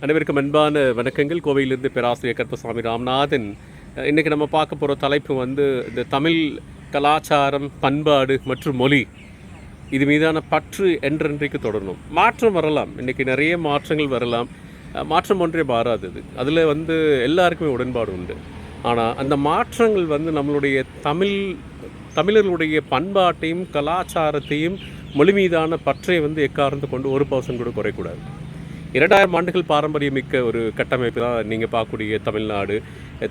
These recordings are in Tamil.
அனைவருக்கும் அன்பான வணக்கங்கள். கோவையிலிருந்து பேராசிரியர் கற்பசாமி ராமநாதன். இன்றைக்கி நம்ம பார்க்க போகிற தலைப்பு இந்த தமிழ் கலாச்சாரம், பண்பாடு மற்றும் மொழி இது மீதான பற்று என்றென்றைக்கு தொடரணும். மாற்றம் வரலாம், இன்றைக்கி நிறைய மாற்றங்கள் வரலாம். மாற்றம் ஒன்றே மாறாதது. அதில் எல்லாருக்குமே உடன்பாடு உண்டு. ஆனால் அந்த மாற்றங்கள் நம்மளுடைய தமிழர்களுடைய பண்பாட்டையும் கலாச்சாரத்தையும் மொழி மீதான பற்றை எக்காரணத்தை கொண்டு 1% கூட குறைக்கூடாது. 2000 ஆண்டுகள் பாரம்பரியமிக்க ஒரு கட்டமைப்பு தான் நீங்கள் பார்க்கக்கூடிய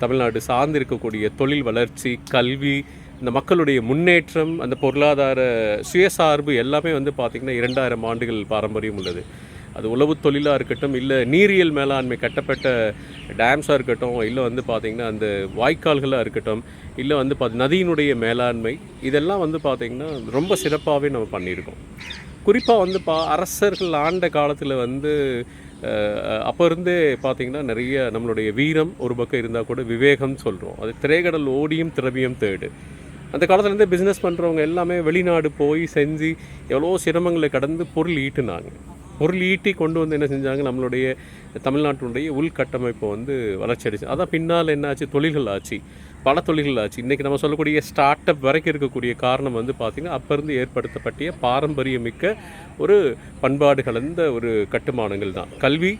தமிழ்நாடு சார்ந்து இருக்கக்கூடிய தொழில் வளர்ச்சி, கல்வி, இந்த மக்களுடைய முன்னேற்றம், அந்த பொருளாதார சுயசார்பு எல்லாமே பார்த்திங்கன்னா 2000 ஆண்டுகள் பாரம்பரியம் உள்ளது. அது உழவு தொழிலாக இருக்கட்டும், இல்லை நீரியல் மேலாண்மை கட்டப்பட்ட டேம்ஸாக இருக்கட்டும், இல்லை பார்த்திங்கன்னா அந்த வாய்க்கால்களாக இருக்கட்டும், இல்லை நதியினுடைய மேலாண்மை, இதெல்லாம் பார்த்திங்கன்னா ரொம்ப சிறப்பாகவே நம்ம பண்ணியிருக்கோம். குறிப்பாக அரசர்கள் ஆண்ட காலத்தில் அப்போ இருந்தே பார்த்திங்கன்னா நிறைய நம்மளுடைய வீரம் ஒரு பக்கம் இருந்தால் கூட விவேகம்னு சொல்கிறோம். அது திரைக்கடல் ஓடியும் திரவியம் தேடு. அந்த காலத்துலேருந்தே பிஸ்னஸ் பண்ணுறவங்க எல்லாமே வெளிநாடு போய் செஞ்சு எவ்வளோ சிரமங்களை கடந்து பொருள் ஈட்டி கொண்டு என்ன செஞ்சாங்க, நம்மளுடைய தமிழ்நாட்டினுடைய உள்கட்டமைப்பை வளர்ச்சி அடிச்சு. அதான் பின்னால் என்னாச்சு, தொழில்கள் ஆச்சு, பல தொழில்கள் ஆச்சு. இன்றைக்கி நம்ம சொல்லக்கூடிய ஸ்டார்ட் அப் வரைக்கும் இருக்கக்கூடிய காரணம் பார்த்திங்கன்னா அப்போ இருந்து ஏற்படுத்தப்பட்ட பாரம்பரியமிக்க ஒரு பண்பாடு கலந்த ஒரு கட்டுமானங்கள் தான். கல்வி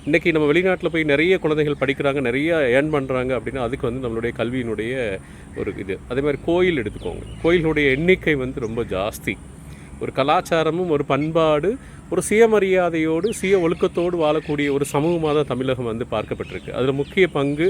இன்றைக்கி நம்ம வெளிநாட்டில் போய் நிறைய குழந்தைகள் படிக்கிறாங்க, நிறைய ஏர்ன் பண்ணுறாங்க அப்படின்னா அதுக்கு நம்மளுடைய கல்வியினுடைய ஒரு இது. அதே மாதிரி கோயில் எடுத்துக்கோங்க, கோயிலுடைய எண்ணிக்கை ரொம்ப ஜாஸ்தி. ஒரு கலாச்சாரமும் ஒரு பண்பாடு, ஒரு சுயமரியாதையோடு சுய ஒழுக்கத்தோடு வாழக்கூடிய ஒரு சமூகமாக தான் தமிழகம் பார்க்கப்பட்டிருக்கு. அதில் முக்கிய பங்கு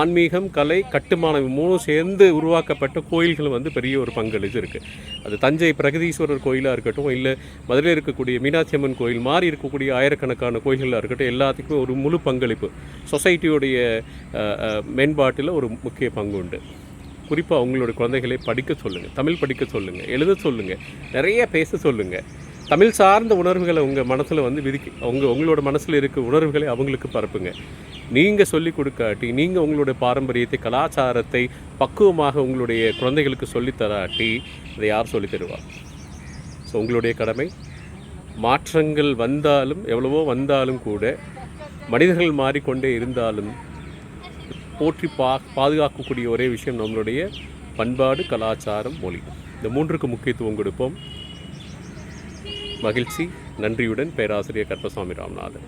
ஆன்மீகம், கலை, கட்டுமானம் 3 சேர்ந்து உருவாக்கப்பட்ட கோயில்கள் பெரிய ஒரு பங்களிப்பு இருக்குது. அது தஞ்சை பிரகதீஸ்வரர் கோயிலாக இருக்கட்டும், இல்லை மதுரையில் இருக்கக்கூடிய மீனாட்சி அம்மன் கோயில் மாதிரி இருக்கக்கூடிய ஆயிரக்கணக்கான கோயில்களாக இருக்கட்டும், எல்லாத்துக்குமே ஒரு முழு பங்களிப்பு சொசைட்டியோடைய மேம்பாட்டில் ஒரு முக்கிய பங்கு உண்டு. குறிப்பாக உங்களுடைய குழந்தைகளை படிக்க சொல்லுங்கள், தமிழ் படிக்க சொல்லுங்கள், எழுத சொல்லுங்கள், நிறைய பேச சொல்லுங்கள். தமிழ் சார்ந்த உணர்வுகளை உங்கள் மனசில் உங்களோட மனசில் இருக்க உணர்வுகளை அவங்களுக்கு பரப்புங்க. நீங்கள் சொல்லிக் கொடுக்காட்டி, நீங்கள் உங்களுடைய பாரம்பரியத்தை, கலாச்சாரத்தை பக்குவமாக உங்களுடைய குழந்தைகளுக்கு சொல்லித்தராட்டி இதை யார் சொல்லித் தருவார்? ஸோ உங்களுடைய கடமை. மாற்றங்கள் எவ்வளவோ வந்தாலும் கூட, மனிதர்கள் மாறிக்கொண்டே இருந்தாலும் போற்றி பாதுகாக்கக்கூடிய ஒரே விஷயம் நம்மளுடைய பண்பாடு, கலாச்சாரம், மொழி. இந்த 3க்கு முக்கியத்துவம் கொடுப்போம். மகிழ்ச்சி. நன்றியுடன் பேராசிரியர் கற்பசாமி ராமநாதன்.